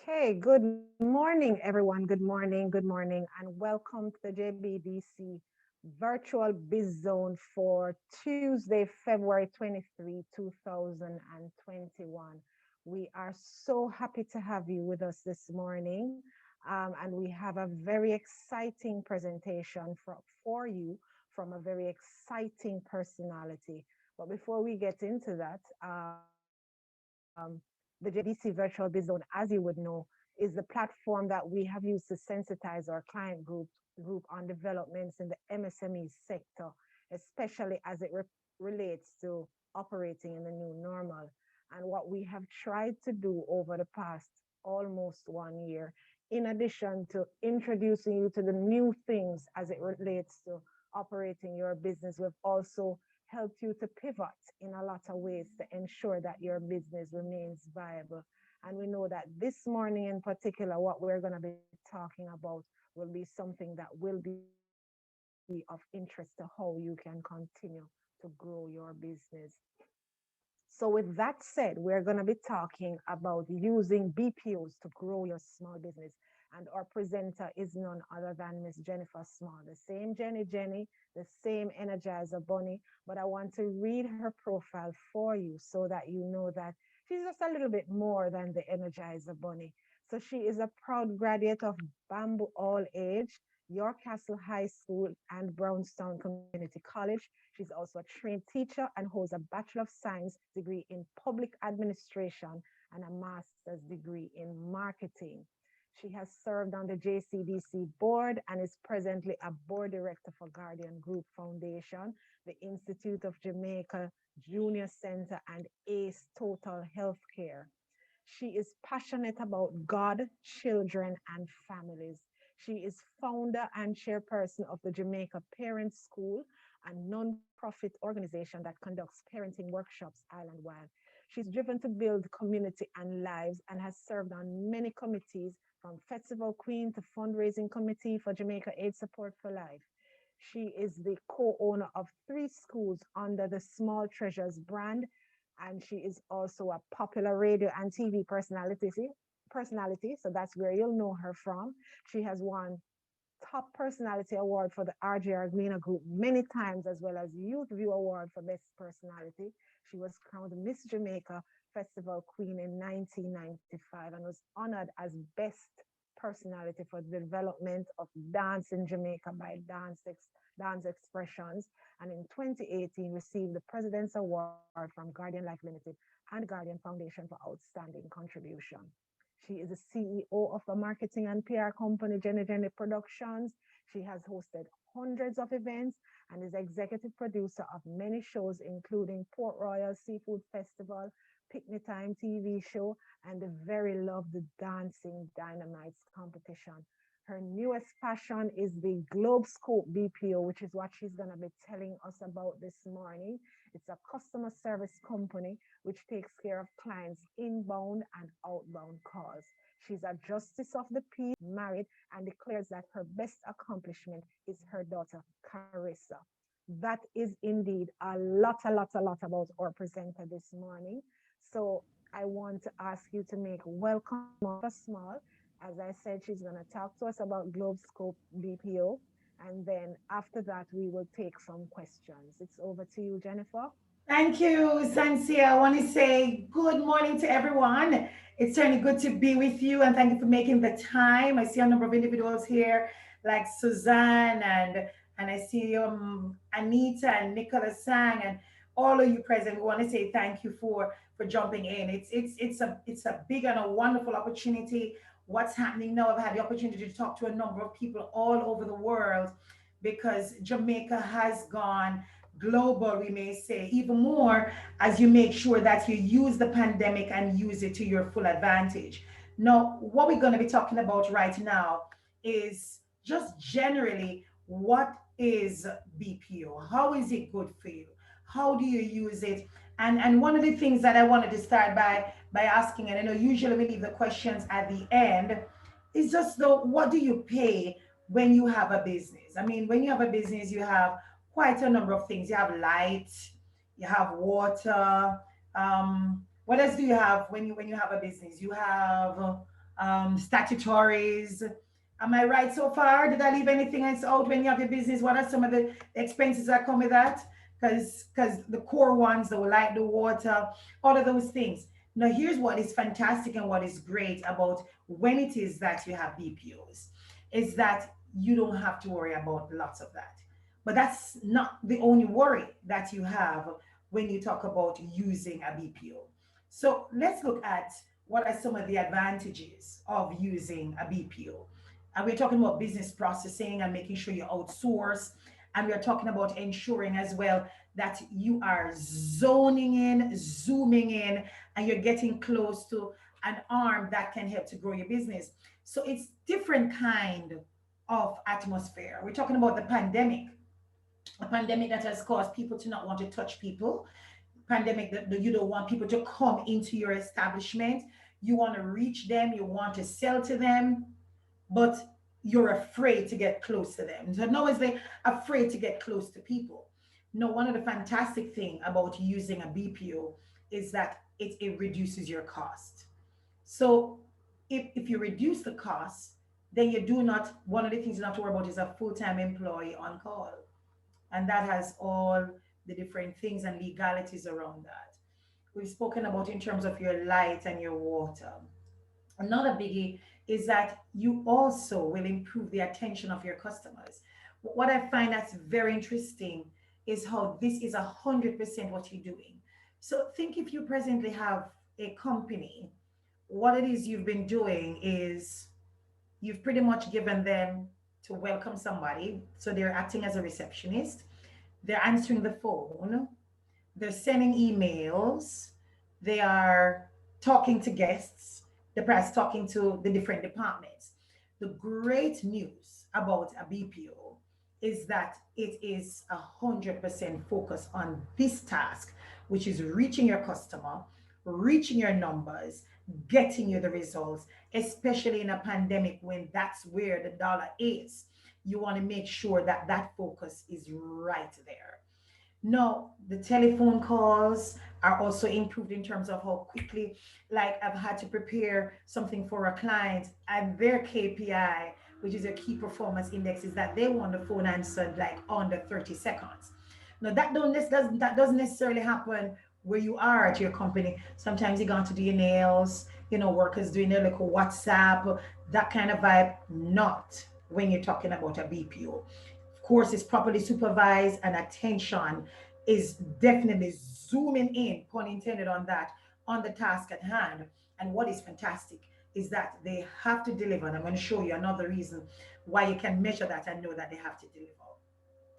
Okay, good morning, everyone. Good morning, and welcome to the JBDC Virtual Biz Zone for Tuesday, February 23, 2021. We are so happy to have you with us this morning, and we have a very exciting presentation for you from a very exciting personality. But before we get into that, the JBDC Virtual Biz Zone, as you would know, is the platform that we have used to sensitize our client group on developments in the MSME sector, especially as it relates to operating in the new normal. And what we have tried to do over the past almost 1 year, in addition to introducing you to the new things as it relates to operating your business, we've also helped you to pivot in a lot of ways to ensure that your business remains viable. And we know that this morning in particular, what we're going to be talking about will be something that will be of interest to how you can continue to grow your business. So with that said, we're going to be talking about using BPOs to grow your small business. And our presenter is none other than Miss Jennifer Small, the same Jenny, the same Energizer Bunny. But I want to read her profile for you so that you know that she's just a little bit more than the Energizer Bunny. So she is a proud graduate of Bamboo All Age, York Castle High School, and Brownstown Community College. She's also a trained teacher and holds a Bachelor of Science degree in Public Administration and a Master's degree in Marketing. She has served on the JCDC board and is presently a board director for Guardian Group Foundation, the Institute of Jamaica Junior Center, and ACE Total Healthcare. She is passionate about God, children, and families. She is founder and chairperson of the Jamaica Parents School, a non-profit organization that conducts parenting workshops island-wide. She's driven to build community and lives and has served on many committees from Festival Queen to Fundraising Committee for Jamaica Aid Support for Life. She is the co-owner of 3 schools under the Small Treasures brand, and she is also a popular radio and TV personality. So that's where you'll know her from. She has won Top Personality Award for the RJR Gleaner Group many times, as well as Youth View Award for Best Personality. She was crowned Miss Jamaica Festival Queen in 1995 and was honored as Best Personality for the development of dance in Jamaica by Dance Expressions, and in 2018 received the President's Award from Guardian Life Limited and Guardian Foundation for outstanding contribution. She is the CEO of a marketing and PR company, Jenny Productions. She has hosted hundreds of events and is executive producer of many shows, including Port Royal Seafood Festival, Picnic Time TV show, and the very loved Dancing Dynamites competition. Her newest passion is the Globescope BPO, which is what she's going to be telling us about this morning. It's a customer service company which takes care of clients' inbound and outbound calls. She's a justice of the peace, married, and declares that her best accomplishment is her daughter, Carissa. That is indeed a lot about our presenter this morning. So I want to ask you to make welcome Small. As I said, she's going to talk to us about Globescope BPO. And then after that, we will take some questions. It's over to you, Jennifer. Thank you, Sansia. I want to say good morning to everyone. It's certainly good to be with you and thank you for making the time. I see a number of individuals here like Suzanne and I see Anita and Nicholas Sang and all of you present. We want to say thank you for jumping in. It's a big and a wonderful opportunity. What's happening now? I've had the opportunity to talk to a number of people all over the world because Jamaica has gone global, we may say, even more as you make sure that you use the pandemic and use it to your full advantage. Now, what we're going to be talking about right now is just generally what is BPO? How is it good for you? How do you use it? And one of the things that I wanted to start by asking, and I know usually we leave the questions at the end, is just though what do you pay when you have a business? I mean, when you have a business, you have quite a number of things. You have light, you have water. What else do you have when you have a business? You have statutories. Am I right so far? Did I leave anything else out when you have your business? What are some of the expenses that come with that? Because the core ones, the light, the water, all of those things. Now, here's what is fantastic and what is great about when it is that you have BPOs is that you don't have to worry about lots of that. But that's not the only worry that you have when you talk about using a BPO. So let's look at what are some of the advantages of using a BPO. And we're talking about business processing and making sure you outsource. And we're talking about ensuring as well that you are zoning in, zooming in, and you're getting close to an arm that can help to grow your business. So it's different kind of atmosphere. We're talking about the pandemic, a pandemic that has caused people to not want to touch people, pandemic that you don't want people to come into your establishment. You want to reach them, you want to sell to them, but you're afraid to get close to them. So no one's like afraid to get close to people. No, one of the fantastic thing about using a BPO is that it reduces your cost. So if you reduce the cost, then you do not, one of the things you don't have to worry about is a full-time employee on call. And that has all the different things and legalities around that. We've spoken about in terms of your light and your water. Another biggie is that you also will improve the attention of your customers. What I find that's very interesting is how this is 100% what you're doing. So think if you presently have a company, what it is you've been doing is you've pretty much given them to welcome somebody. So they're acting as a receptionist, they're answering the phone, they're sending emails, they are talking to guests, the press talking to the different departments. The great news about a BPO is that it is 100% focused on this task, which is reaching your customer, reaching your numbers, getting you the results, especially in a pandemic when that's where the dollar is. You want to make sure that that focus is right there. No, the telephone calls are also improved in terms of how quickly, like I've had to prepare something for a client and their KPI, which is a key performance index, is that they want the phone answered like under 30 seconds. Now that doesn't necessarily happen where you are at your company. Sometimes you got to do your nails, workers doing their little WhatsApp, that kind of vibe. Not when you're talking about a BPO. Of course, it's properly supervised and attention is definitely zooming in, pun intended on that, on the task at hand. And what is fantastic is that they have to deliver. And I'm going to show you another reason why you can measure that and know that they have to deliver.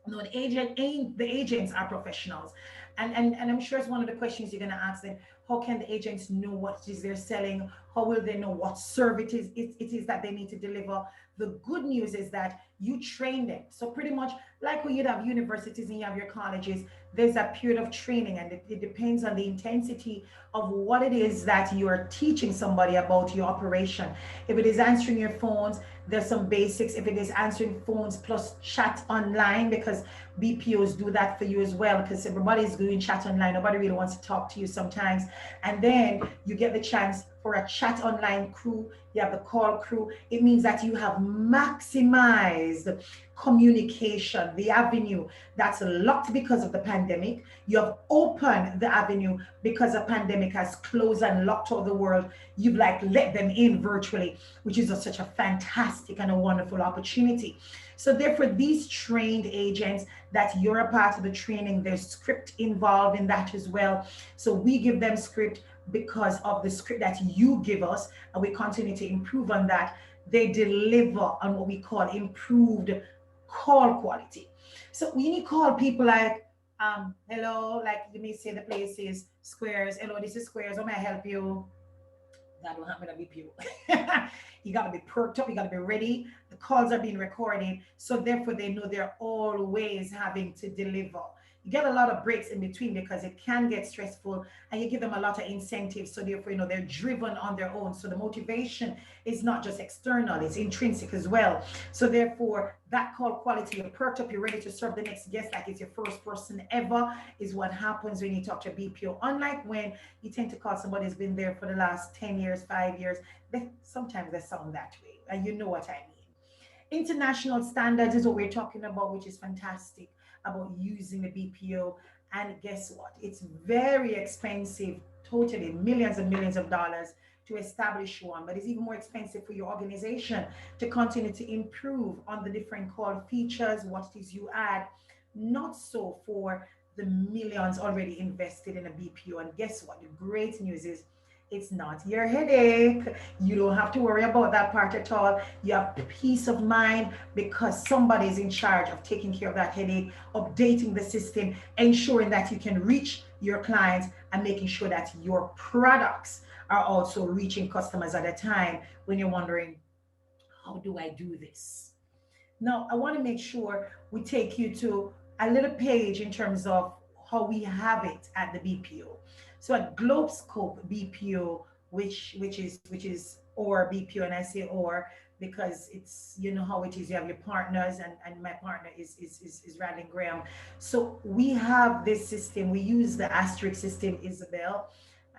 No, the agents are professionals. And I'm sure it's one of the questions you're going to ask them. How can the agents know what it is they're selling? How will they know what service it is that they need to deliver? The good news is that you train them. So pretty much like when you'd have universities and you have your colleges, there's a period of training, and it depends on the intensity of what it is that you are teaching somebody about your operation. If it is answering your phones, there's some basics. If it is answering phones plus chat online, because BPOs do that for you as well, because everybody's doing chat online. Nobody really wants to talk to you sometimes. And then you get the chance for a chat online crew, you have the call crew. It means that you have maximized communication, the avenue that's locked because of the pandemic. You have opened the avenue because the pandemic has closed and locked all the world. You've like let them in virtually, which is such a fantastic and a wonderful opportunity. So therefore, these trained agents that you're a part of the training, there's script involved in that as well. So we give them script because of the script that you give us, and we continue to improve on that. They deliver on what we call improved call quality. So when you call people like, hello, like you may say the place is Squares. Hello, this is Squares. How may I help you? That don't happen to BPO. You got to be perked up. You got to be ready. The calls are being recorded. So therefore, they know they're always having to deliver. You get a lot of breaks in between because it can get stressful, and you give them a lot of incentives. So therefore, they're driven on their own. So the motivation is not just external, it's intrinsic as well. So therefore, that call quality, you're perked up, you're ready to serve the next guest like it's your first person ever, is what happens when you talk to a BPO. Unlike when you tend to call somebody who's been there for the last 10 years, 5 years, sometimes they sound that way. And you know what I mean. International standards is what we're talking about, which is fantastic about using the BPO. And guess what? It's very expensive, totally millions and millions of dollars to establish one, but it's even more expensive for your organization to continue to improve on the different call features, what it is you add. Not so for the millions already invested in a BPO. And guess what? The great news is it's not your headache. You don't have to worry about that part at all. You have peace of mind because somebody is in charge of taking care of that headache, updating the system, ensuring that you can reach your clients, and making sure that your products are also reaching customers at a time when you're wondering, how do I do this? Now, I want to make sure we take you to a little page in terms of how we have it at the BPO. So at Globescope BPO, which is or BPO, and I say or because it's how it is. You have your partners, and my partner is Radlin Graham. So we have this system. We use the asterisk system, Isabel,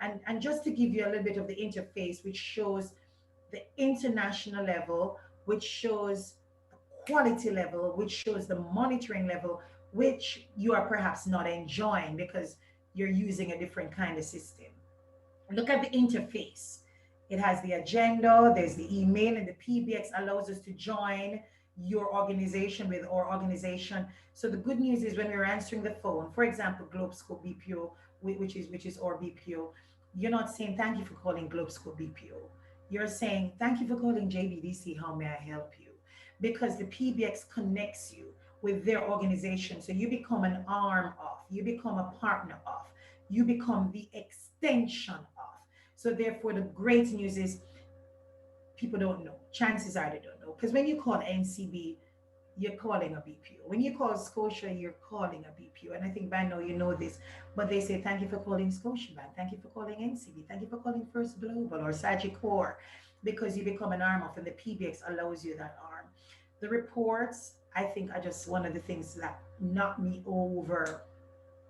and just to give you a little bit of the interface, which shows the international level, which shows quality level, which shows the monitoring level, which you are perhaps not enjoying because you're using a different kind of system. Look at the interface. It has the agenda, there's the email, and the PBX allows us to join your organization with our organization. So the good news is when we're answering the phone, for example, Globescope BPO, which is our BPO, you're not saying thank you for calling Globescope BPO. You're saying thank you for calling JBDC. How may I help you? Because the PBX connects you with their organization. So you become an arm of, you become a partner of, you become the extension of. So therefore, the great news is people don't know. Chances are they don't know. Because when you call NCB, you're calling a BPO. When you call Scotia, you're calling a BPO. And I think by now you know this. But they say, thank you for calling Scotiabank. Thank you for calling NCB. Thank you for calling First Global or Sagicor, because you become an arm of, and the PBX allows you that arm. The reports, I think, are just one of the things that knock me over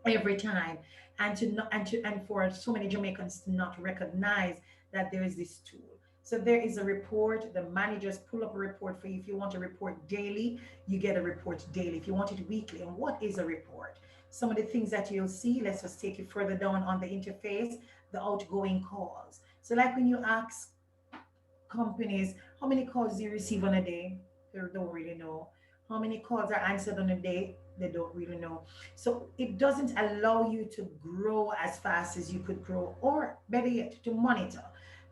every time, and to not and for so many Jamaicans to not recognize that there is this tool. So there is a report. The managers pull up a report for you. If you want a report daily, you get a report daily. If you want it weekly, and what is a report? Some of the things that you'll see, let's just take it further down on the interface, the outgoing calls. So like when you ask companies, how many calls do you receive on a day? They don't really know. How many calls are answered on a day? They don't really know. So it doesn't allow you to grow as fast as you could grow, or better yet, to monitor.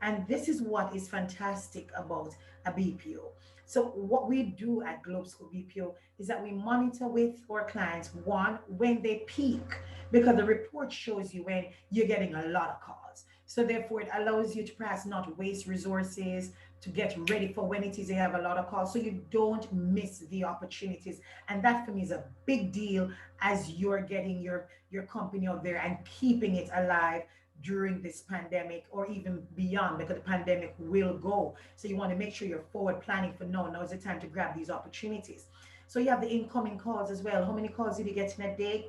And this is what is fantastic about a BPO. So what we do at Globescope BPO is that we monitor with our clients, one, when they peak, because the report shows you when you're getting a lot of calls. So therefore, it allows you to perhaps not waste resources, to get ready for when it is you have a lot of calls, so you don't miss the opportunities. And that for me is a big deal as you're getting your company out there and keeping it alive during this pandemic or even beyond, because the pandemic will go. So you want to make sure you're forward planning for now. Now is the time to grab these opportunities. So you have the incoming calls as well. How many calls did you get in a day?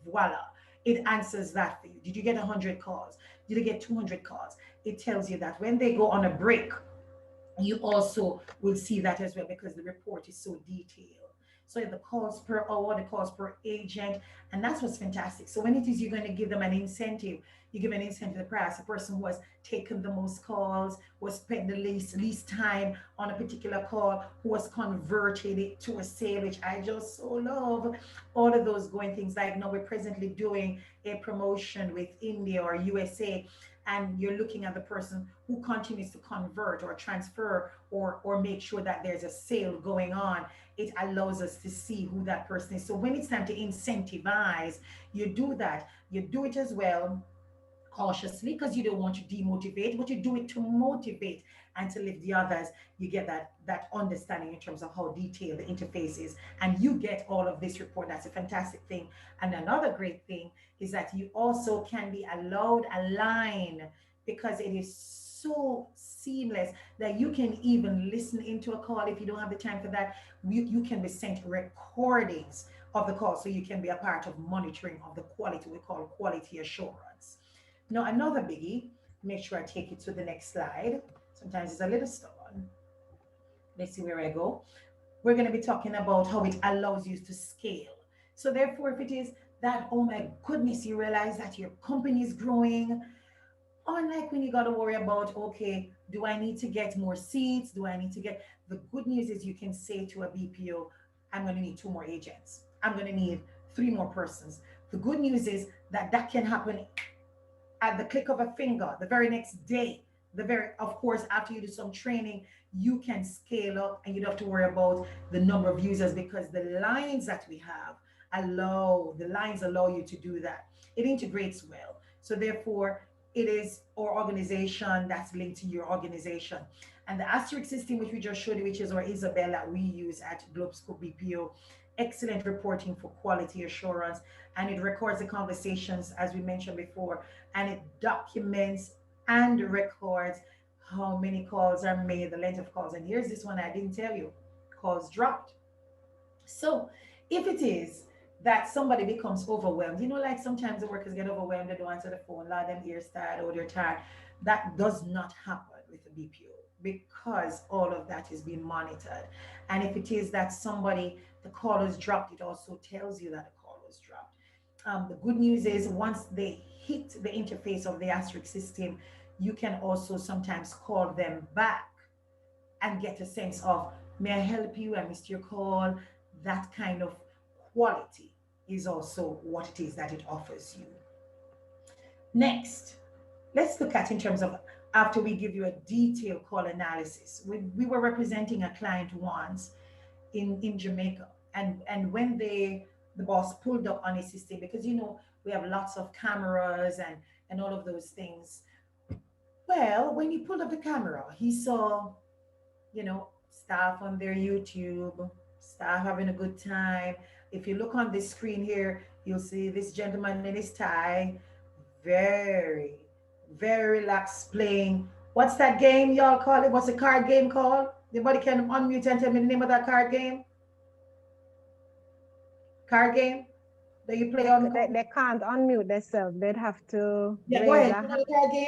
Voila, it answers that for you. Did you get 100 calls? Did you get 200 calls? It tells you that. When they go on a break, you also will see that as well, because the report is so detailed. So the calls per hour, the calls per agent, and that's what's fantastic. So when it is you're going to give them an incentive, you give an incentive to the price. The person who has taken the most calls, who has spent the least time on a particular call, who has converted it to a sale, which I just so love. All of those going things, like now we're presently doing a promotion with India or USA, and you're looking at the person who continues to convert or transfer or make sure that there's a sale going on. It allows us to see who that person is. So when it's time to incentivize, you do that. You do it as well cautiously because you don't want to demotivate, but you do it to motivate and to lift the others. You get that understanding in terms of how detailed the interface is, and you get all of this report. That's a fantastic thing. And another great thing is that you also can be allowed a line because it is so seamless that you can even listen into a call if you don't have the time for that. You can be sent recordings of the call so you can be a part of monitoring of the quality. We call quality assurance. Now, another biggie, make sure I take you to the next slide. Sometimes it's a little stubborn. Let's see where I go. We're going to be talking about how it allows you to scale. So, therefore, if it is that, oh my goodness, you realize that your company is growing, unlike when you got to worry about, okay, do I need to get more seats? Do I need to get, the good news is you can say to a BPO, I'm going to need two more agents. I'm going to need three more persons. The good news is that that can happen at the click of a finger, the very next day. The very, of course, after you do some training, you can scale up and you don't have to worry about the number of users because the lines that we have the lines allow you to do that. It integrates well. So therefore, it is our organization that's linked to your organization. And the asterisk system, which we just showed you, which is our Isabel that we use at Globescope BPO, excellent reporting for quality assurance. And it records the conversations, as we mentioned before, and it documents and records how many calls are made, the length of calls. And here's this one I didn't tell you, calls dropped. So if it is that somebody becomes overwhelmed, like sometimes the workers get overwhelmed, they don't answer the phone, a lot of them ears tired or they're tired. That does not happen with the BPO because all of that is being monitored. And if it is that somebody, the call was dropped, it also tells you that the call was dropped. The good news is once they hit the interface of the asterisk system, you can also sometimes call them back and get a sense of, may I help you? I missed your call. That kind of quality is also what it is that it offers you. Next, let's look at in terms of after we give you a detailed call analysis. We were representing a client once in Jamaica, and when the boss pulled up on his system, because we have lots of cameras and all of those things. Well, when he pulled up the camera, he saw staff on their YouTube, staff having a good time. If you look on this screen here, you'll see this gentleman in his tie, very, very relaxed, playing. What's that game y'all call it? What's the card game called? Anybody can unmute and tell me the name of that card game? Card game that you play on the computer? They can't unmute themselves. They'd have to Yeah, go raise ahead. a You know hand. the card game?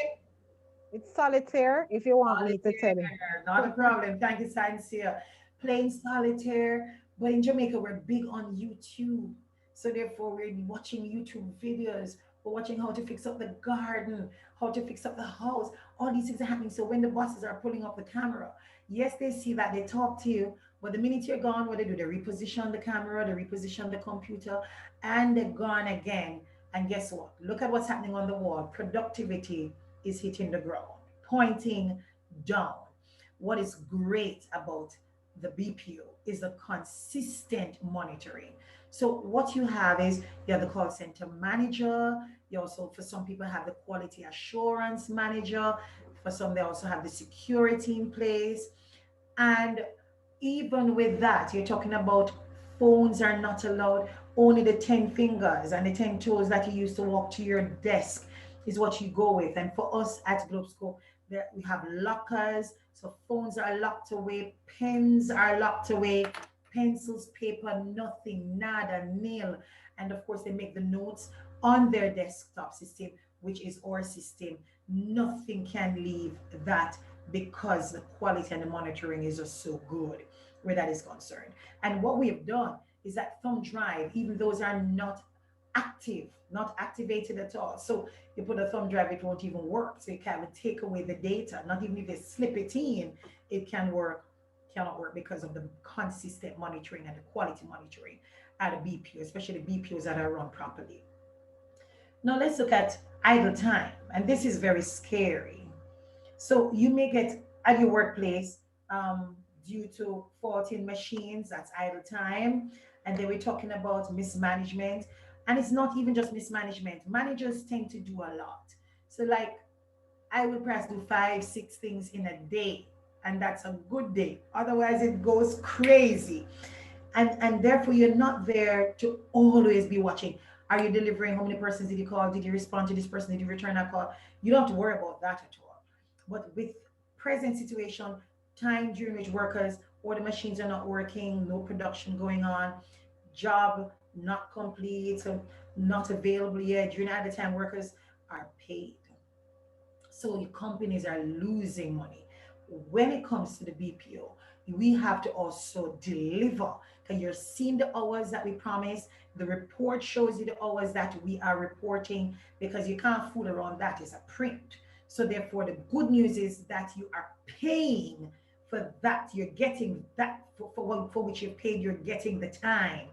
It's solitaire, if you want me to tell you. Solitaire, not a problem. Thank you, Sincere. Playing solitaire, but in Jamaica, we're big on YouTube. So therefore, we're watching YouTube videos. We're watching how to fix up the garden, how to fix up the house. All these things are happening. So when the bosses are pulling up the camera, yes, they see that, they talk to you, but the minute you're gone, what they do, they reposition the camera, they reposition the computer, and they're gone again. And guess what? Look at what's happening on the wall. Productivity is hitting the ground, pointing down. What is great about the BPO is the consistent monitoring. So what you have is you have the call center manager. You also, for some people, have the quality assurance manager. For some, they also have the security in place. And even with that, you're talking about phones are not allowed. Only the 10 fingers and the 10 toes that you use to walk to your desk is what you go with. And for us at Globescope, there we have lockers. So phones are locked away, pens are locked away, pencils, paper, nothing, nada, nil. And of course, they make the notes on their desktop system, which is our system. Nothing can leave that because the quality and the monitoring is just so good where that is concerned. And what we have done is that thumb drive, even those are not active, not activated at all. So you put a thumb drive, it won't even work. So you can't take away the data. Not even if they slip it in, it can work, cannot work because of the consistent monitoring and the quality monitoring at a BPO, especially BPOs that are run properly. Now let's look at idle time. And this is very scary. So you may get at your workplace due to faulty machines, that's idle time. And then we're talking about mismanagement. And it's not even just mismanagement. Managers tend to do a lot. So like I will perhaps do five, six things in a day, and that's a good day. Otherwise, it goes crazy. And therefore, you're not there to always be watching. Are you delivering? How many persons did you call? Did you respond to this person? Did you return a call? You don't have to worry about that at all. But with present situation, time during which workers or the machines are not working, no production going on, job not complete, so not available yet, during at the time workers are paid, so your companies are losing money. When it comes to the BPO, we have to also deliver. Because you're seeing the hours that we promise. The report shows you the hours that we are reporting because you can't fool around that. It's a print. So therefore, the good news is that you are paying for that. You're getting that for which you're paid. You're getting the time.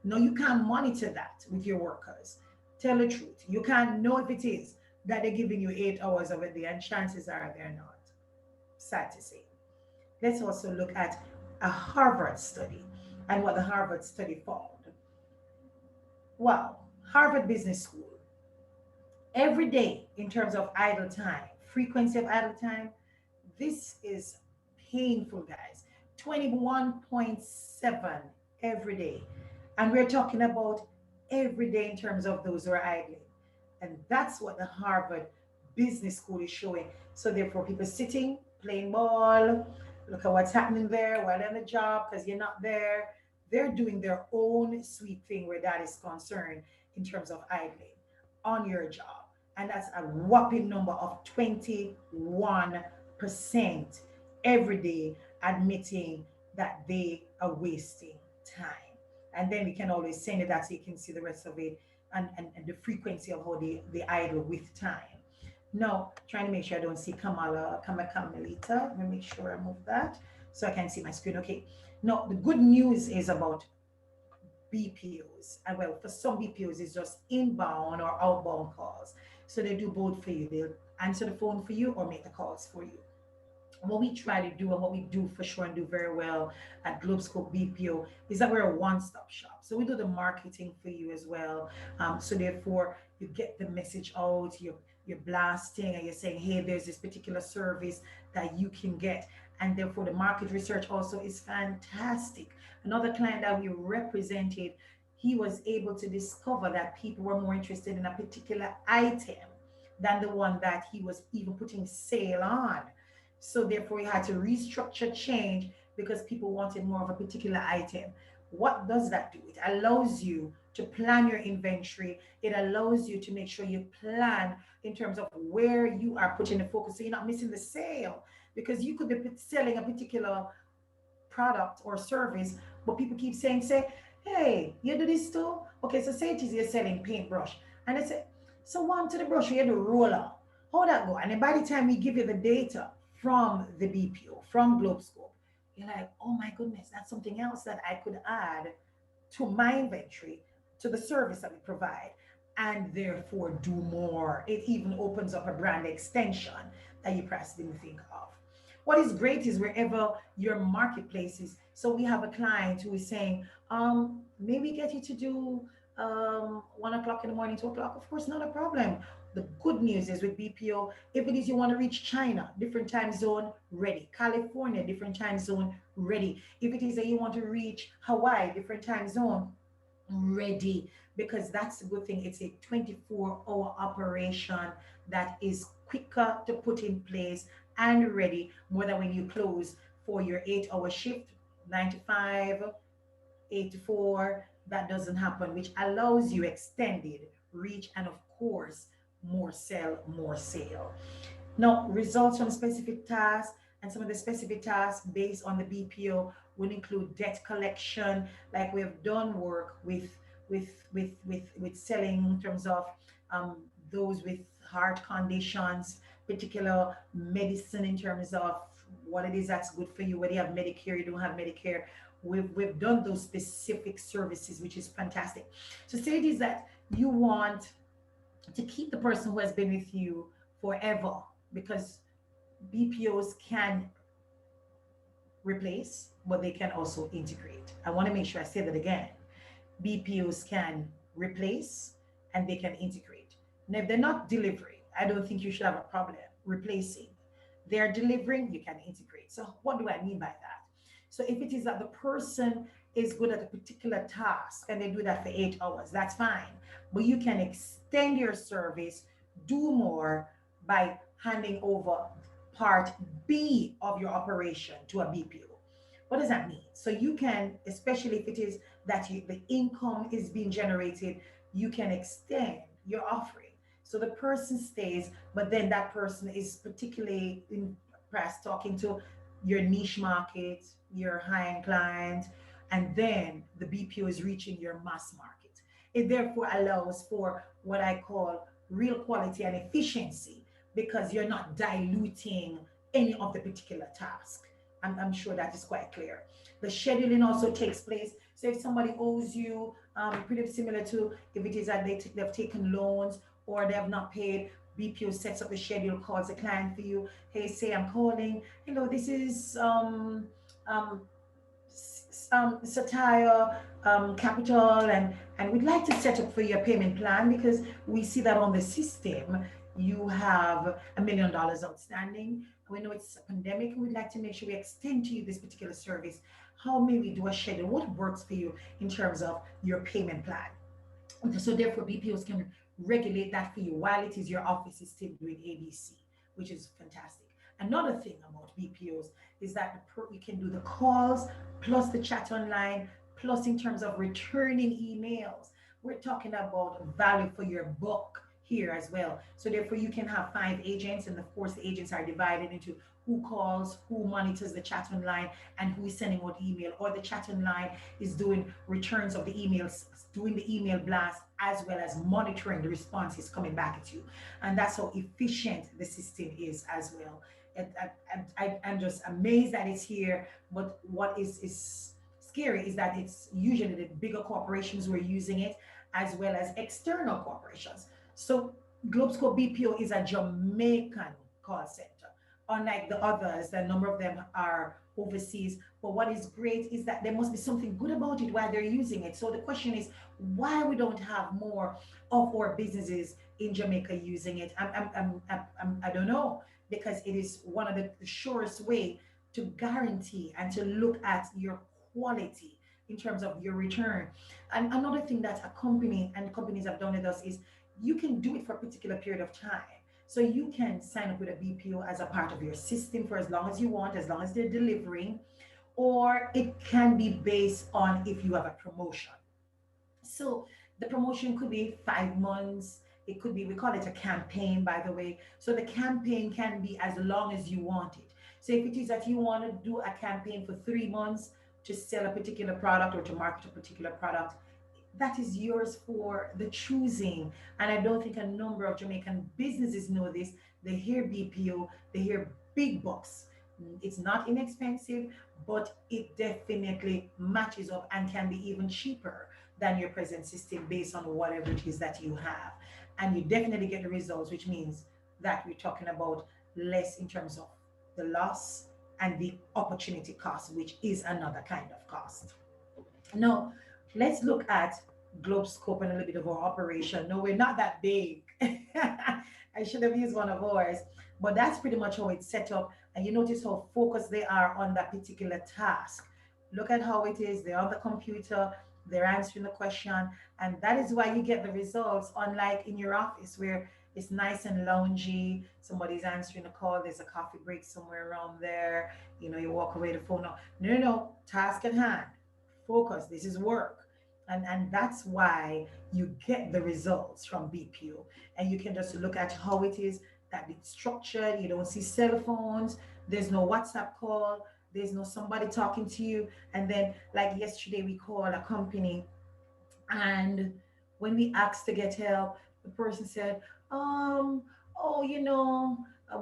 No, you can't monitor that with your workers. Tell the truth. You can't know if it is that they're giving you 8 hours of a day, and chances are they're not. Sad to say. Let's also look at a Harvard study and what the Harvard study found. Well, Harvard Business School, every day in terms of idle time, frequency of idle time, this is painful, guys. 21.7 every day. And we're talking about every day in terms of those who are idling. And that's what the Harvard Business School is showing. So therefore, people sitting, playing ball, look at what's happening there while they're on the job because you're not there. They're doing their own sweet thing where that is concerned in terms of idling on your job. And that's a whopping number of 21% every day admitting that they are wasting time. And then we can always send it that so you can see the rest of it and the frequency of how they idle with time. Now, trying to make sure I don't see Kamalita. Let me make sure I move that so I can see my screen. Okay. Now, the good news is about BPOs. And well, for some BPOs, it's just inbound or outbound calls. So they do both for you. They'll answer the phone for you or make the calls for you. What we try to do and what we do for sure and do very well at Globescope BPO is that we're a one-stop shop. So we do the marketing for you as well. So therefore, you get the message out. You're blasting and you're saying, hey, there's this particular service that you can get. And therefore, the market research also is fantastic. Another client that we represented, he was able to discover that people were more interested in a particular item than the one that he was even putting sale on. So therefore, you had to restructure change because people wanted more of a particular item. What does that do? It allows you to plan your inventory. It allows you to make sure you plan in terms of where you are putting the focus so you're not missing the sale because you could be selling a particular product or service, but people keep saying, hey, you do this too? Okay, so say it is you're selling paintbrush. And they say, so one to the brush, you do roller. How that go? And then by the time we give you the data from the BPO, from Globescope, you're like, oh my goodness, that's something else that I could add to my inventory, to the service that we provide, and therefore do more. It even opens up a brand extension that you perhaps didn't think of. What is great is wherever your marketplace is. So we have a client who is saying, maybe get you to do 1 o'clock in the morning, 2 o'clock. Of course, not a problem. The good news is with BPO, if it is you want to reach China, different time zone, ready. California, different time zone, ready. If it is that you want to reach Hawaii, different time zone, ready. Because that's the good thing. It's a 24-hour operation that is quicker to put in place and ready more than when you close for your 8 hour shift, 9 to 5, 8 to 4. That doesn't happen, which allows you extended reach and, of course, more sell, more sale. Now, results from specific tasks and some of the specific tasks based on the BPO would include debt collection, like we have done work with selling in terms of um, those with heart conditions, particular medicine in terms of what it is that's good for you, whether you have Medicare, you don't have Medicare. We've done those specific services, which is fantastic. So say it is that you want to keep the person who has been with you forever because BPOs can replace, but they can also integrate. I want to make sure I say that again. BPOs can replace and they can integrate. Now, if they're not delivering, I don't think you should have a problem replacing. They're delivering, you can integrate. So what do I mean by that? So if it is that the person is good at a particular task and they do that for 8 hours, that's fine. But you can extend your service, do more by handing over part B of your operation to a BPO. What does that mean? So you can, especially if it is that the income is being generated, you can extend your offering. So the person stays, but then that person is particularly impressed talking to your niche market, your high-end client, and then the BPO is reaching your mass market. It therefore allows for what I call real quality and efficiency because you're not diluting any of the particular task. I'm sure that is quite clear. The scheduling also takes place. So if somebody owes you, pretty similar to if it is that they've taken loans or they have not paid, BPO sets up the schedule, calls the client for you. Hey, say I'm calling. This is um, Satire Capital, and we'd like to set up for your payment plan because we see that on the system you have $1 million outstanding. We know it's a pandemic and we'd like to make sure we extend to you this particular service. How may we do a schedule? What works for you in terms of your payment plan? So therefore, BPOs can regulate that for you while it is your office is still doing ABC, which is fantastic. Another thing about BPOs is that you can do the calls plus the chat online, plus in terms of returning emails. We're talking about value for your book here as well. So therefore, you can have 5 agents, and of course, the agents are divided into who calls, who monitors the chat online, and who is sending out email, or the chat online is doing returns of the emails, doing the email blast, as well as monitoring the responses coming back at you. And that's how efficient the system is as well. I'm just amazed that it's here. But what is scary is that it's usually the bigger corporations who are using it, as well as external corporations. So Globescope BPO is a Jamaican call center. Unlike the others, the number of them are overseas. But what is great is that there must be something good about it while they're using it. So the question is why we don't have more of our businesses in Jamaica using it. I don't know, because it is one of the surest way to guarantee and to look at your quality in terms of your return. And another thing that a company and companies have done with us is you can do it for a particular period of time. So you can sign up with a BPO as a part of your system for as long as you want, as long as they're delivering, or it can be based on if you have a promotion. So the promotion could be 5 months. It could be, we call it a campaign, by the way. So the campaign can be as long as you want it. So if it is that you want to do a campaign for 3 months to sell a particular product or to market a particular product, that is yours for the choosing. And I don't think a number of Jamaican businesses know this. They hear BPO, they hear big bucks. It's not inexpensive, but it definitely matches up and can be even cheaper than your present system based on whatever it is that you have. And you definitely get the results, which means that we're talking about less in terms of the loss and the opportunity cost, which is another kind of cost. Now, let's look at Globescope and a little bit of our operation. No, we're not that big. I should have used one of ours, but that's pretty much how it's set up. And you notice how focused they are on that particular task. Look at how it is. They're on the computer, they're answering the question, and that is why you get the results, unlike in your office where it's nice and loungy. Somebody's answering a call, there's a coffee break somewhere around there. You walk away, the phone. No, no, no. Task at hand. Focus. This is work. And that's why you get the results from BPO. And you can just look at how it is that it's structured. You don't see cell phones. There's no WhatsApp call. There's no somebody talking to you. And then, like yesterday, we called a company, and when we asked to get help, the person said, oh,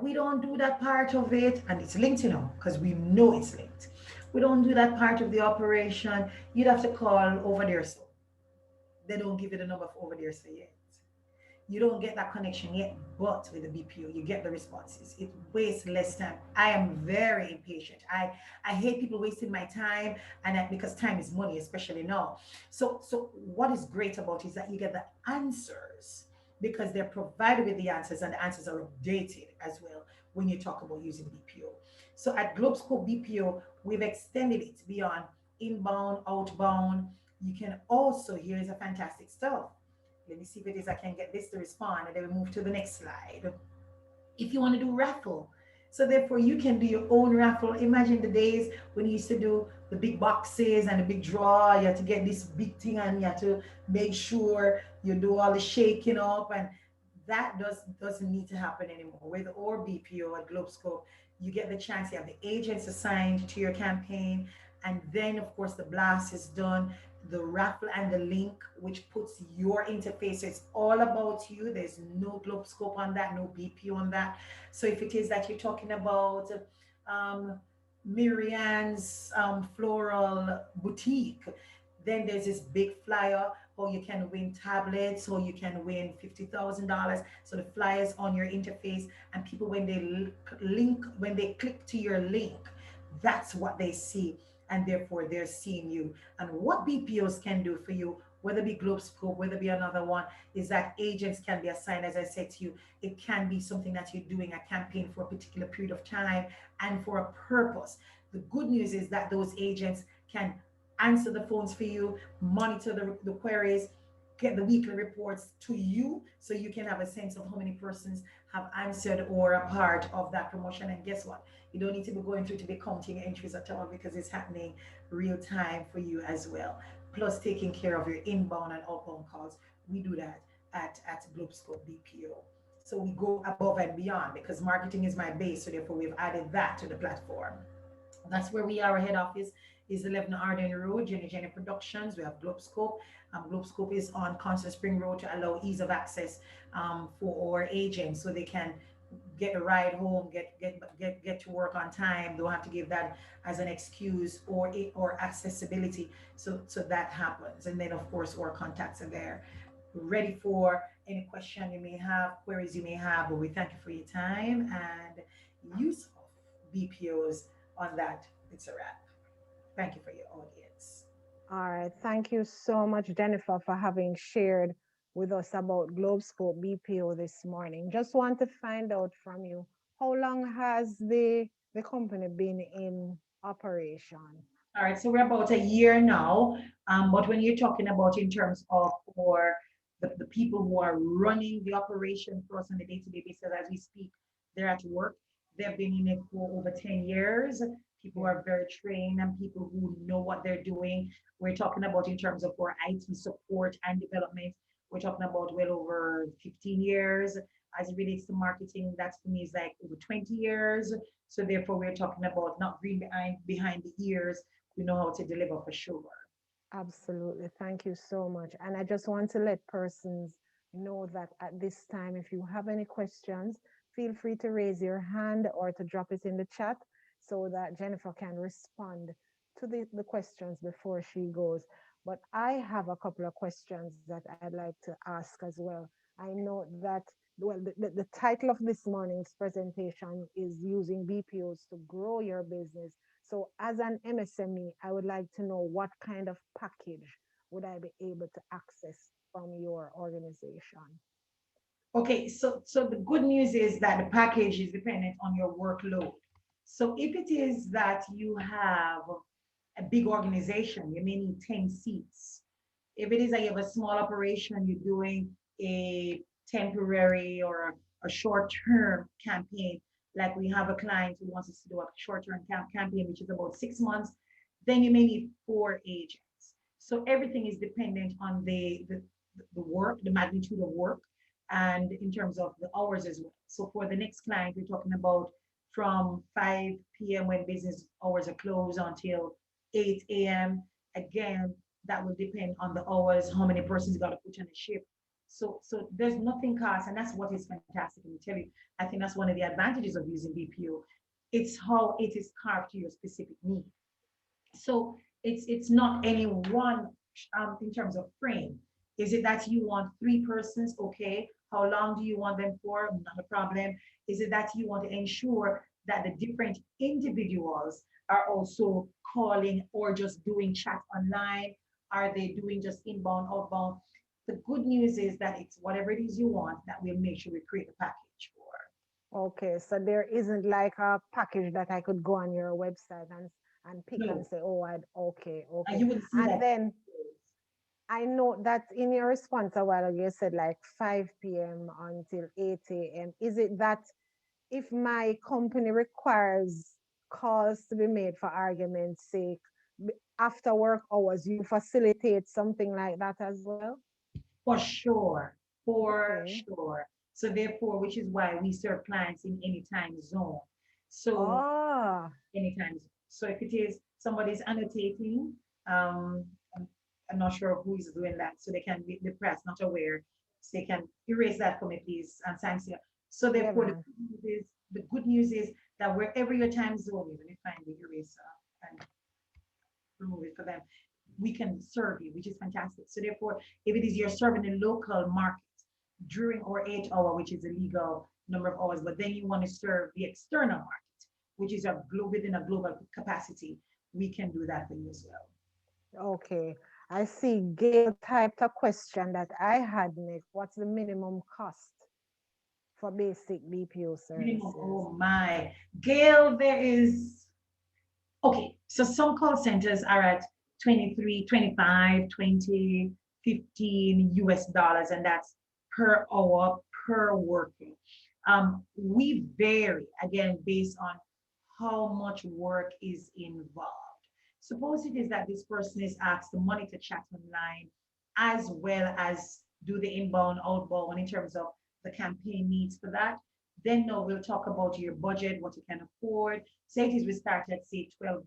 we don't do that part of it. And it's linked, because we know it's linked. We don't do that part of the operation. You'd have to call over there. So they don't give you the number for over there so yet. You don't get that connection yet, but with the BPO, you get the responses. It wastes less time. I am very impatient. I hate people wasting my time, and because time is money, especially now. So what is great about it is that you get the answers because they're provided with the answers, and the answers are updated as well when you talk about using BPO. So at Globescope BPO, we've extended it beyond inbound, outbound. You can also, here's a fantastic stuff. Let me see if it is I can get this to respond, and then we move to the next slide. If you want to do raffle, so therefore you can do your own raffle. Imagine the days when you used to do the big boxes and the big draw. You had to get this big thing and you had to make sure you do all the shaking up, and that doesn't need to happen anymore. With or BPO at Globescope, you get the chance. You have the agents assigned to your campaign, and then of course the blast is done, the raffle and the link, which puts your interface. So it's all about you. There's no Globescope on that, no BPO on that. So if it is that you're talking about um, Miriam's floral boutique, then there's this big flyer, or you can win tablets, or you can win $50,000. So the flyers on your interface, and people when they when they click to your link, that's what they see, and therefore they're seeing you. And what BPOs can do for you, whether it be Globescope, whether it be another one, is that agents can be assigned. As I said to you, it can be something that you're doing a campaign for a particular period of time and for a purpose. The good news is that those agents can answer the phones for you, monitor the queries, get the weekly reports to you, so you can have a sense of how many persons have answered or a part of that promotion. And guess what? You don't need to be going through to be counting entries at all, because it's happening real time for you as well. Plus taking care of your inbound and outbound calls. We do that at Globescope BPO. So we go above and beyond, because marketing is my base. So therefore we've added that to the platform. That's where we are. Our head office is 11 Arden Road, Jenny Jenny Productions. We have Globescope. Globescope is on Constant Spring Road to allow ease of access for our agents, so they can get a ride home, get to work on time. Don't have to give that as an excuse, or accessibility. So that happens. And then of course our contacts are there, ready for any question you may have, queries you may have. But we thank you for your time and use of BPOs. On that, it's a wrap. Thank you for your audience. All right. Thank you so much, Jennifer, for having shared with us about Globescope BPO this morning. Just want to find out from you, how long has the company been in operation? All right, so we're about a year now. But when you're talking about in terms of for the people who are running the operation for us on a day-to-day basis as we speak, they're at work. They've been in it for over 10 years. People who Yeah, are very trained and people who know what they're doing. We're talking about in terms of for IT support and development. We're talking about well over 15 years. As it relates to marketing, that's for me is like over 20 years. So therefore, we're talking about not green behind the ears. We know how to deliver for sure. absolutely. Thank you so much. And I just want to let persons know that at this time, if you have any questions, feel free to raise your hand or to drop it in the chat so that Jennifer can respond to the questions before she goes. But I have a couple of questions that I'd like to ask as well. I know that, well, the title of this morning's presentation is using BPOs to grow your business. So as an MSME, I would like to know what kind of package would I be able to access from your organization? Okay, so the good news is that the package is dependent on your workload. So if it is that you have a big organization, you may need 10 seats. If it is that you have a small operation, you're doing a temporary or a short-term campaign, like we have a client who wants us to do a short-term campaign, which is about 6 months, then you may need 4 agents. So everything is dependent on the work, the magnitude of work, and in terms of the hours as well. So for the next client, we're talking about from 5 p.m. when business hours are closed until 8 a.m. Again, that will depend on the hours, how many persons you got to put on a shift. So there's nothing cost, and that's what is fantastic. Let me tell you, I think that's one of the advantages of using BPO. It's how it is carved to your specific need. So it's not any one in terms of frame. Is it that you want 3 persons? Okay. How long do you want them for? Not a problem. Is it that you want to ensure that the different individuals are also calling or just doing chat online? Are they doing just inbound, outbound? The good news is that it's whatever it is you want that we'll make sure we create a package for. Okay, so there isn't like a package that I could go on your website and pick and No, say, oh, okay, and okay. you would see And that. then I know that in your response a while ago, you said like 5 p.m. until 8 a.m. Is it that if my company requires calls to be made for argument's sake, after work hours, you facilitate something like that as well? For sure, for Okay. sure. So therefore, which is why we serve clients in any time zone. So Oh, anytime. So if it is somebody's annotating, um, I'm, I'm not sure who is doing that, so they can be the press not aware, so they can erase that for me, please, and thanks you. So yeah, therefore, man. the good news is that wherever your time zone is, let me find the eraser and remove it for them. We can serve you, which is fantastic. So therefore, if it is you're serving a local market during our 8 hour, which is a legal number of hours, but then you want to serve the external market, which is within a global capacity, we can do that for you as well. Okay. I see Gail typed a question that I had, Nick. What's the minimum cost for basic BPO Minimum, services? oh my. Gail, there is, okay, so some call centers are at 23, 25, 20, 15 US dollars, and that's per hour, per worker. We vary, again, based on how much work is involved. Suppose it is that this person is asked to monitor chat online as well as do the inbound, outbound in terms of the campaign needs for that. Then no, we'll talk about your budget, what you can afford. Say it is we start at say $12,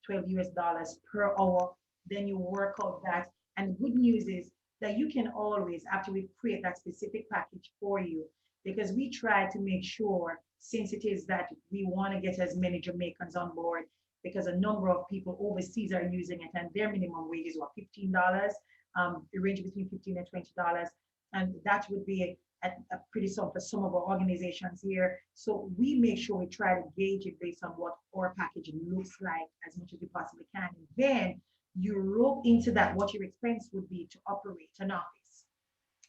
12 US dollars per hour. Then you work out that. And the good news is that you can always, after we create that specific package for you, because we try to make sure, since it is that we want to get as many Jamaicans on board, because a number of people overseas are using it, and their minimum wage is what, $15? It ranges between 15 and $20, and that would be a pretty sum for some of our organizations here. So we make sure we try to gauge it based on what our package looks like as much as we possibly can. And then you rope into that what your expense would be to operate an office.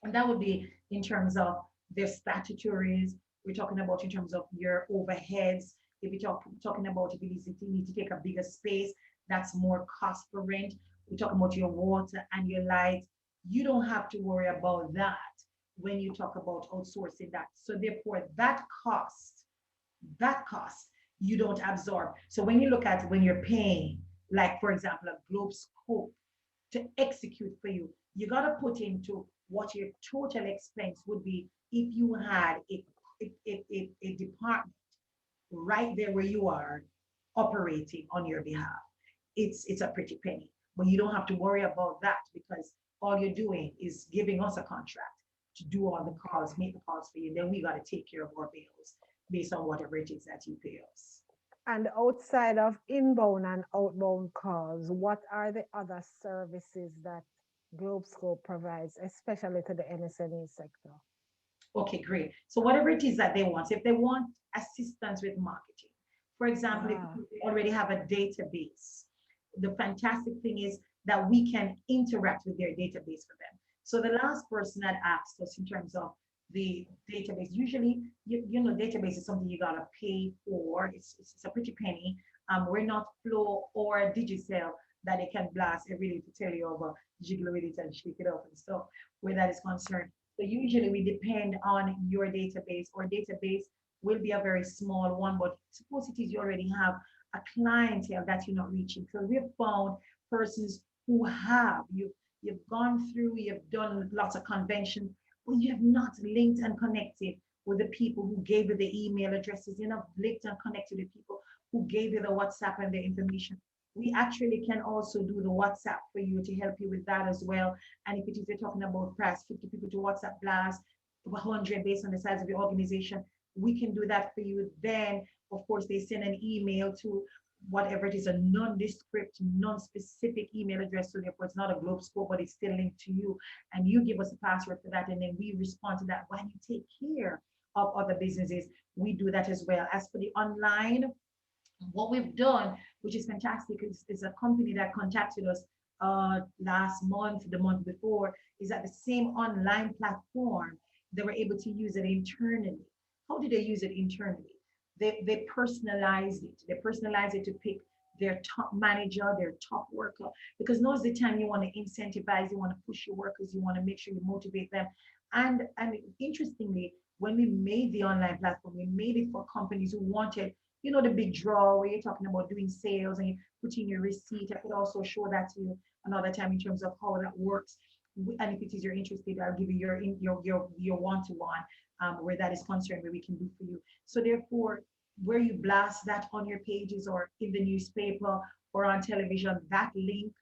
And that would be in terms of their statutories. We're talking about in terms of your overheads. If we're talking about if you need to take a bigger space, that's more cost for rent. We're talking about your water and your light. You don't have to worry about that when you talk about outsourcing that. So therefore, that cost you don't absorb. So when you look at when you're paying, like for example, a Globescope to execute for you, you got to put into what your total expense would be if you had a department right there where you are operating on your behalf. It's a pretty penny, but you don't have to worry about that because all you're doing is giving us a contract to do all the calls, Okay. make the calls for you. Then we got to take care of our bills based on whatever it is that you pay us. And outside of inbound and outbound calls, what are the other services that Globescope provides, especially to the MSME sector? Okay, great. So whatever it is that they want, so if they want assistance with marketing, for example, if Ah, they already have a database, the fantastic thing is that we can interact with their database for them. So the last person that asked us in terms of the database, usually, database is something you gotta pay for. It's a pretty penny. We're not Flow or Digicel that it can blast every day to tell you over, jiggle with it and shake it up and stuff, where that is concerned. So usually we depend on your database, or database will be a very small one, but suppose it is you already have a clientele that you're not reaching. So we've found persons who you've gone through, you've done lots of conventions, but you have not linked and connected with the people who gave you the email addresses. You're not linked and connected with people who gave you the WhatsApp and the information. We actually can also do the WhatsApp for you to help you with that as well. And if it is you're talking about press 50 people to WhatsApp blast, 100 based on the size of your organization, we can do that for you. Then, of course, they send an email to whatever it is, a nondescript, non-specific email address. So therefore, it's not a globe scope, but it's still linked to you. And you give us a password for that, and then we respond to that. When you take care of other businesses, we do that as well. As for the online, what we've done, which is fantastic, is a company that contacted us last month, the month before, is that the same online platform, they were able to use it internally. How did they use it internally? They personalized it. They personalized it to pick their top manager, their top worker, because now's the time you want to incentivize, you want to push your workers, you want to make sure you motivate them. And interestingly, when we made the online platform, we made it for companies who wanted, the big draw where you're talking about doing sales and you put in your receipt. I could also show that to you another time in terms of how that works. And if it is you're interested, I'll give you your one-to-one where that is concerned, where we can do for you. So therefore, where you blast that on your pages or in the newspaper or on television, that link,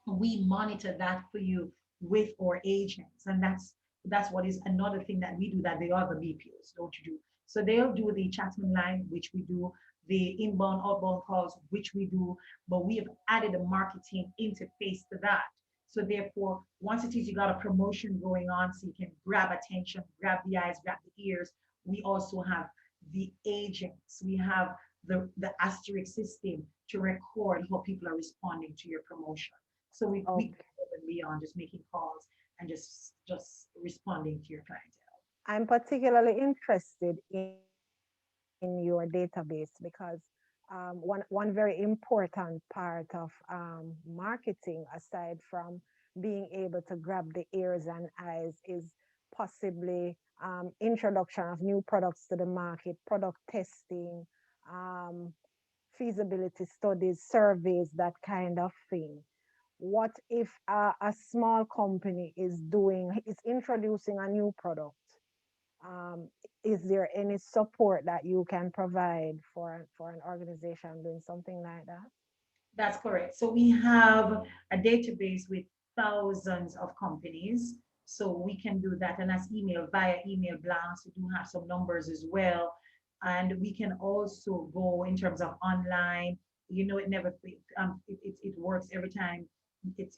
we monitor that for you with our agents. And that's what is another thing that we do that the other BPOs don't do. So they'll do the chat online, which we do, the inbound, outbound calls, which we do, but we have added a marketing interface to that. So therefore, once it is you got a promotion going on, so you can grab attention, grab the eyes, grab the ears, we also have the agents. We have the asterisk system to record how people are responding to your promotion. So we Okay. go above and beyond just making calls and just responding to your clientele. I'm particularly interested in your database because one very important part of marketing, aside from being able to grab the ears and eyes, is possibly introduction of new products to the market, product testing, um, feasibility studies, surveys, that kind of thing. What if a small company is introducing a new product? um, is there any support that you can provide for an organization doing something like that? That's correct. So we have a database with thousands of companies. So we can do that. And as email, via email blast, we do have some numbers as well. And we can also go in terms of online. It never, it works every time. It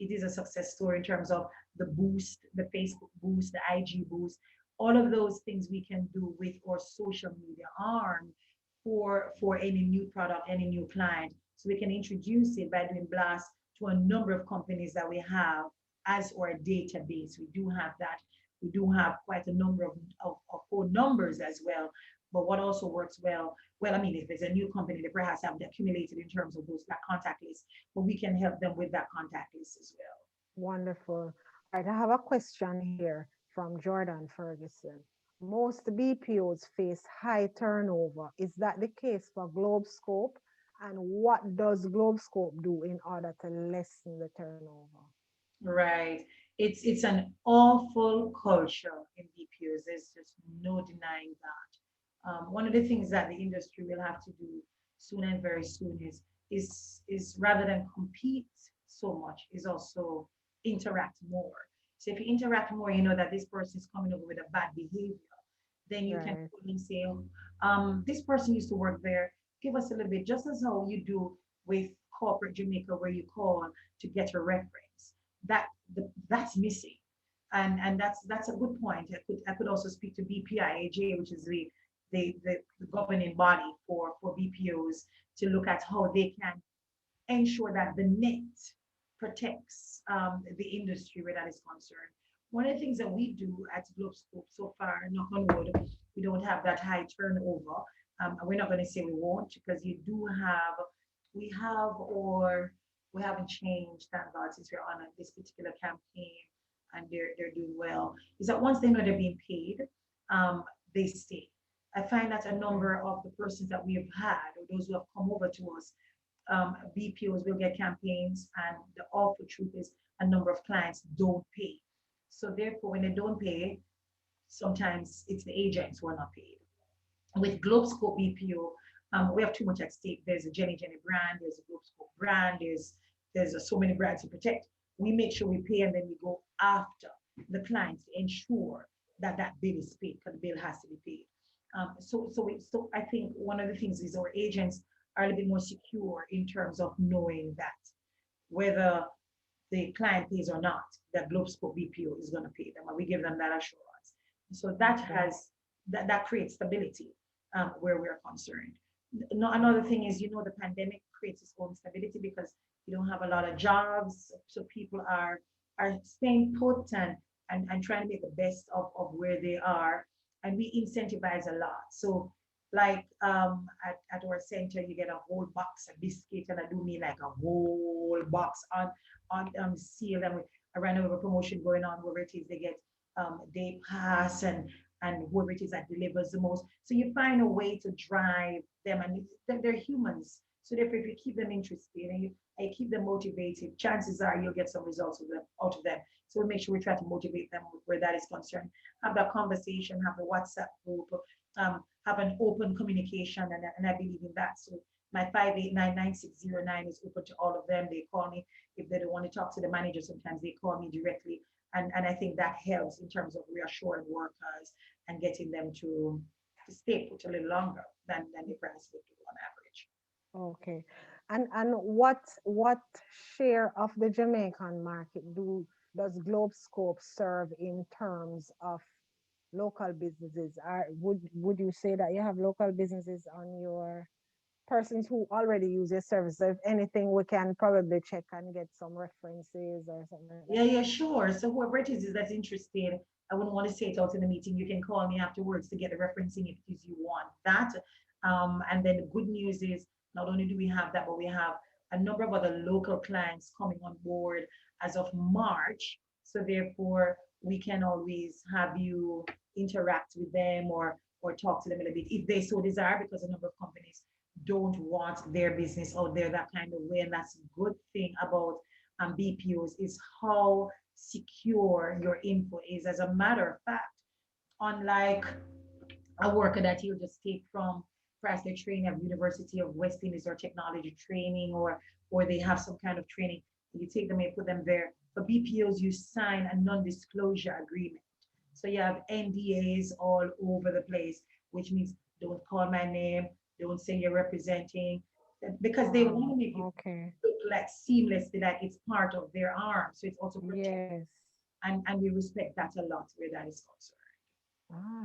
is a success story in terms of the boost, the Facebook boost, the IG boost, all of those things we can do with our social media arm for any new product, any new client. So we can introduce it by doing blast to a number of companies that we have as our database. We do have that. We do have quite a number of phone numbers as well. But what also works well, I mean, if there's a new company, they perhaps have accumulated in terms of that contact list, but we can help them with that contact list as well. Wonderful. All right, I have a question here from Jordan Ferguson. Most BPOs face high turnover. Is that the case for Globescope? And what does Globescope do in order to lessen the turnover? Right. It's an awful culture in BPOs. There's just no denying that. One of the things that the industry will have to do soon and very soon is rather than compete so much, is also interact more. So if you interact more, you know that this person is coming over with a bad behavior, then you can Right. call and say, this person used to work there. Give us a little bit, just as how you do with corporate Jamaica, where you call to get a reference. That's missing, and that's a good point. I could also speak to BPIAJ, which is the governing body for BPOs, to look at how they can ensure that the net protects the industry where that is concerned. One of the things that we do at Globescope so far, knock on wood, we don't have that high turnover. We're not going to say we won't, because we have, or we haven't changed, thank God, since we're on this particular campaign and they're doing well. Is that once they know they're being paid, um, they stay. I find that a number of the persons that we have had, or those who have come over to us, BPOs will get campaigns, and the awful truth is a number of clients don't pay. So therefore, when they don't pay, sometimes it's the agents who are not paid. With Globescope BPO, we have too much at stake. There's a Jenny brand, there's a Globescope brand, there's so many brands to protect. We make sure we pay, and then we go after the clients to ensure that that bill is paid, because the bill has to be paid. So I think one of the things is our agents are a little bit more secure in terms of knowing that whether the client pays or not, that Globescope BPO is going to pay them, and we give them that assurance. So Okay. that creates stability where we're concerned. no, another thing is, the pandemic creates its own stability because you don't have a lot of jobs, so people are staying put and trying to make the best of where they are, and we incentivize a lot. So, like at our center, you get a whole box of biscuit, and I do mean like a whole box on sale, and I ran over promotion going on where it is they get day pass and whoever it is that delivers the most. So you find a way to drive them, and they're humans. So therefore, if you keep them interested and you keep them motivated, chances are you'll get some results out of them. So we make sure we try to motivate them where that is concerned. Have that conversation, have a WhatsApp group, have an open communication, and I believe in that. So my 5899609 is open to all of them. They call me if they don't want to talk to the manager. Sometimes they call me directly, and I think that helps in terms of reassuring workers and getting them to stay put a little longer than the price would do on average. Okay. And what share of the Jamaican market does Globescope serve in terms of local businesses? Would you say that you have local businesses on your persons who already use your service? So if anything, we can probably check and get some references or something like Yeah, that. yeah, sure. So whoever it is that's interested, I wouldn't want to say it out in the meeting. You can call me afterwards to get the referencing if it is you want that. And then the good news is not only do we have that, but we have a number of other local clients coming on board as of March. So therefore, we can always have you interact with them or talk to them a little bit if they so desire, because a number of companies don't want their business out there that kind of way. And that's a good thing about BPOs is how secure your info is. As a matter of fact, unlike a worker that you just take from perhaps they're training at University of West Indies or technology training, or they have some kind of training, you take them and put them there. For BPOs, you sign a non-disclosure agreement. So you have NDAs all over the place, which means don't call my name, don't say you're representing, because they want to Wow. make it Okay. look like seamlessly, like it's part of their arm. So it's also protected. Yes. And we respect that a lot where that is concerned.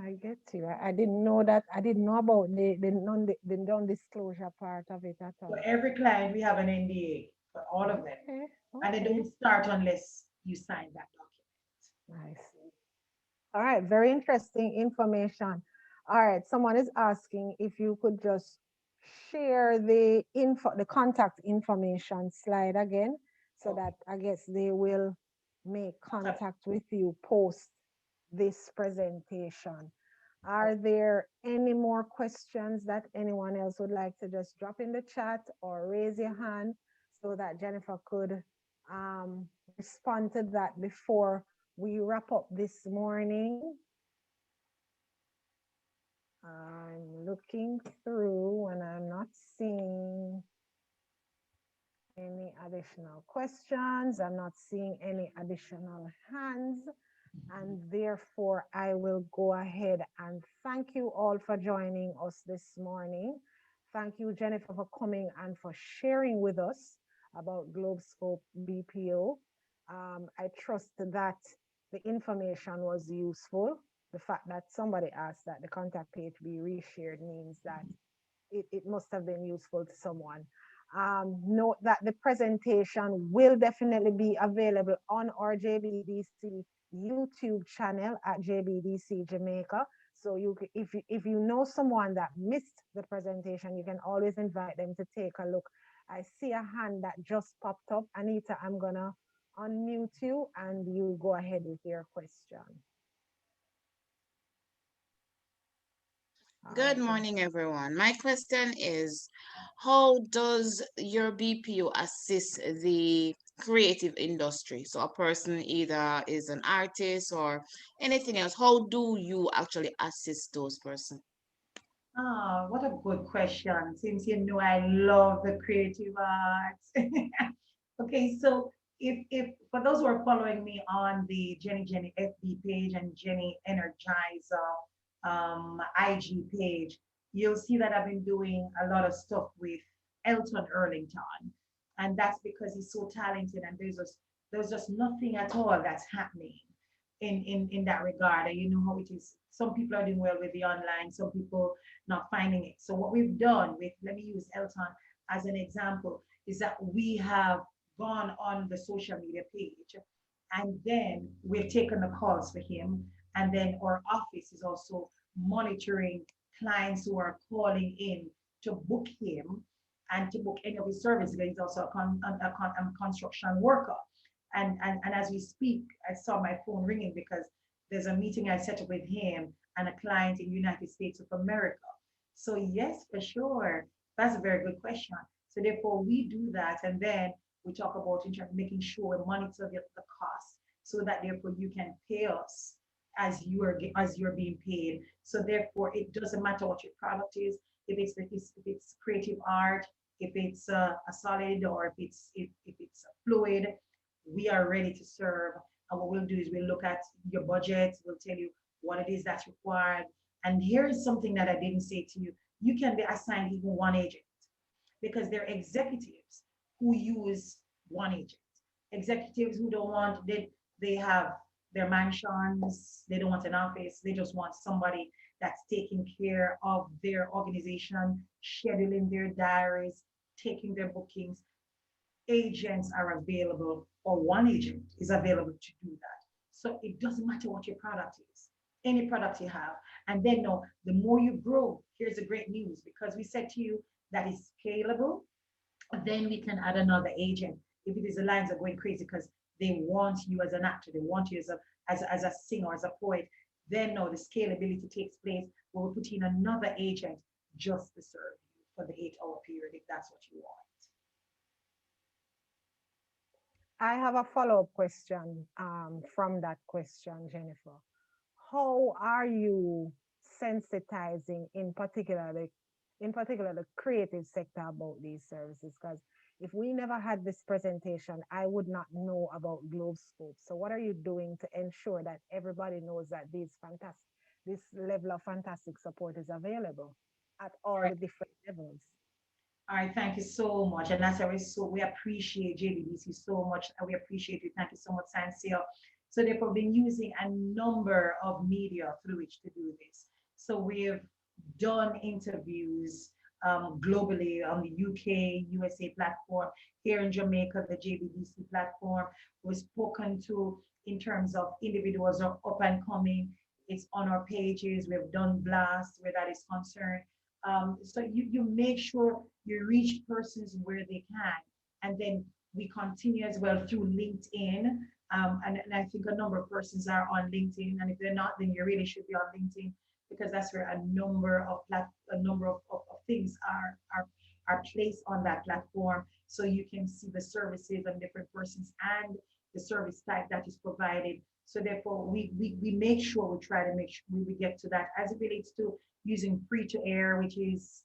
I get you. I didn't know that. I didn't know about the non-disclosure part of it at For all. every client, we have an NDA for all of them. Okay. And they Okay. don't start unless you sign that document. I see. All right. Very interesting information. All right. Someone is asking if you could just share the contact information slide again, so Okay. that I guess they will make Contact. contact with you post this presentation. Okay. Are there any more questions that anyone else would like to just drop in the chat or raise your hand so that Jennifer could respond to that before we wrap up this morning? I'm looking through and I'm not seeing any additional questions. I'm not seeing any additional hands. And therefore, I will go ahead and thank you all for joining us this morning. Thank you, Jennifer, for coming and for sharing with us about Globescope BPO. I trust that the information was useful. The fact that somebody asked that the contact page be reshared means that it must have been useful to someone. Note that the presentation will definitely be available on our JBDC YouTube channel at JBDC Jamaica. So if you know someone that missed the presentation, you can always invite them to take a look. I see a hand that just popped up. Anita, I'm gonna unmute you and you go ahead with your question. All Good right. morning, everyone. My question is, how does your BPO assist the creative industry? So a person either is an artist or anything else. How do you actually assist those persons? Ah, what a good question. Since you know I love the creative arts. Okay, so if for those who are following me on the Jenny FB page and Jenny Energizer IG page, you'll see that I've been doing a lot of stuff with Elton Erlington. And that's because he's so talented and there's just nothing at all that's happening. in that regard. And you know how it is. Some people are doing well with the online, some people not finding it. So what we've done with, let me use Elton as an example, is that we have gone on the social media page and then we've taken the calls for him. And then our office is also monitoring clients who are calling in to book him and to book any of his services. He's also a construction worker. And as we speak, I saw my phone ringing because there's a meeting I set up with him and a client in the United States of America. So yes, for sure. That's a very good question. So therefore we do that and then we talk about in terms of making sure we monitor the cost so that therefore you can pay us as you're being paid. So therefore it doesn't matter what your product is, if it's creative art, if it's a solid or if it's a fluid, we are ready to serve. And what we'll do is we'll look at your budget, we'll tell you what it is that's required. And here is something that I didn't say to you. You can be assigned even one agent because they're executives who use one agent. Executives who don't want, they have their mansions, they don't want an office, they just want somebody that's taking care of their organization, scheduling their diaries, taking their bookings. Agents are available, or one agent is available to do that. So it doesn't matter what your product is, any product you have. And then no, the more you grow, here's the great news, because we said to you that is scalable, then we can add another agent. If it is the lines are going crazy because they want you as an actor, they want you as a singer, as a poet, then no, the scalability takes place where we put in another agent just to serve you for the 8 hour period if that's what you want. I have a follow-up question from that question, Jennifer. How are you sensitizing in particular the creative sector about these services? Because if we never had this presentation, I would not know about Globescope. So what are you doing to ensure that everybody knows that this level of fantastic support is available at all the different levels? All right, thank you so much. And that's always so we appreciate JBDC so much. And we appreciate you. Thank you so much, Sansia. So they've been using a number of media through which to do this. So we've done interviews globally on the UK, USA platform, here in Jamaica, the JBDC platform. We've spoken to in terms of individuals who are up and coming. It's on our pages. We've done blasts where that is concerned. So you make sure you reach persons where they can. And then we continue as well through LinkedIn. And I think a number of persons are on LinkedIn. And if they're not, then you really should be on LinkedIn because that's where a number of things are placed on that platform. So you can see the services and different persons and the service type that is provided. So therefore, we make sure we try to make sure we get to that as it relates to using free to air, which is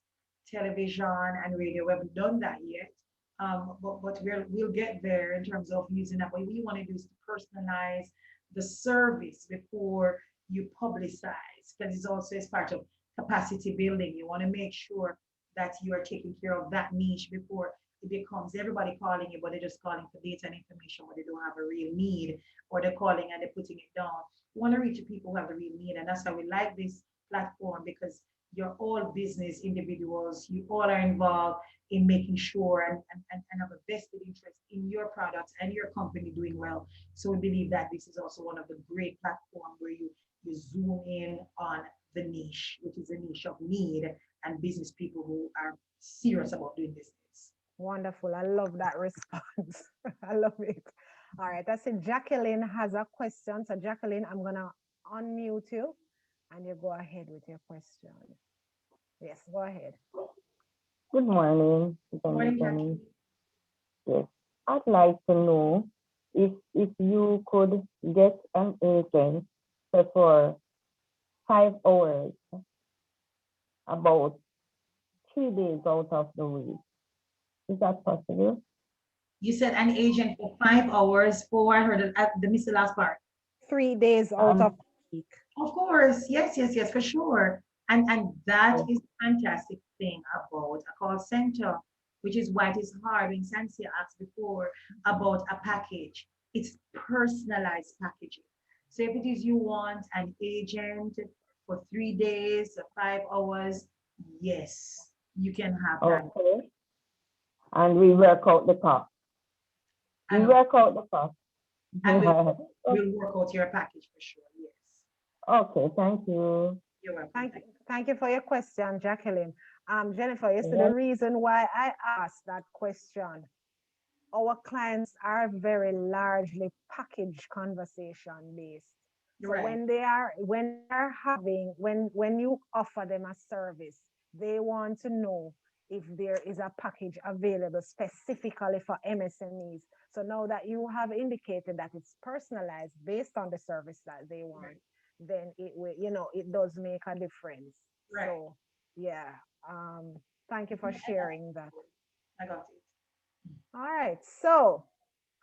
television and radio. We haven't done that yet, but we'll get there in terms of using that. What we want to do is to personalize the service before you publicize, because it's also as part of capacity building. You want to make sure that you are taking care of that niche before it becomes everybody calling you, but they're just calling for data and information, but they don't have a real need, or they're calling and they're putting it down. We want to reach the people who have the real need, and that's why we like this platform, because you're all business individuals, you all are involved in making sure and have a vested interest in your products and your company doing well. So we believe that this is also one of the great platforms where you zoom in on the niche, which is a niche of need and business people who are serious about doing business. Wonderful. I love that response. I love it. All right. I see Jacqueline has a question. So Jacqueline, I'm going to unmute you and you go ahead with your question. Yes, go ahead. Good morning. Good morning, Jackie. Yes. I'd like to know if you could get an agent for 5 hours, about 3 days out of the week. Is that possible? You said an agent for 5 hours for, I heard the missed the last part. 3 days out of the week. Of course, yes, for sure. And that is fantastic thing about a call center, which is why it is hard when Sansia asked before about a package. It's personalized packaging. So if it is you want an agent for 3 days, 5 hours, yes, you can have that. Okay. And we work out the cost. We And, work out the cost. and we'll work out your package for sure. Yes. Okay, thank you. You're welcome. Thank you for your question, Jacqueline. Jennifer, you see the Yes. reason why I asked that question. Our clients are very largely package conversation based. So Right. when they are having when you offer them a service, they want to know if there is a package available specifically for MSMEs. So now that you have indicated that it's personalized based on the service that they want, Right. then it will, it does make a difference. Right. So yeah, um, thank you for sharing that. I got it. All right, so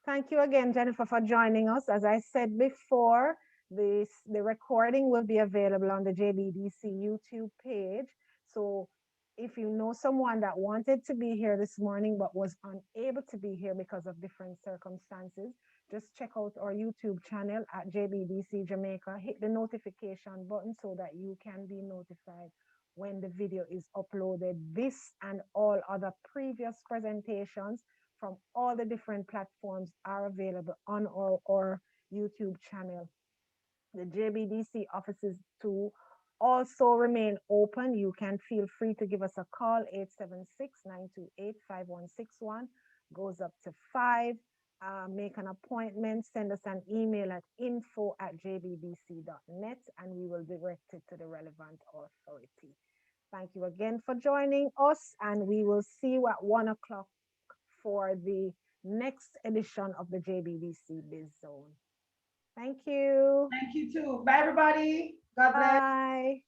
thank you again, Jennifer, for joining us. As I said before, the recording will be available on the JBDC YouTube page. So if you know someone that wanted to be here this morning but was unable to be here because of different circumstances, just check out our YouTube channel at JBDC Jamaica. Hit the notification button so that you can be notified when the video is uploaded. This and all other previous presentations from all the different platforms are available on our YouTube channel. The JBDC offices too also remain open. You can feel free to give us a call, 876-928-5161, goes up to 5. Make an appointment, send us an email at info@jbdc.net, and we will direct it to the relevant authority. Thank you again for joining us, and we will see you at 1 o'clock for the next edition of the JBDC Biz Zone. Thank you. Thank you too. Bye, everybody. God bless. Bye.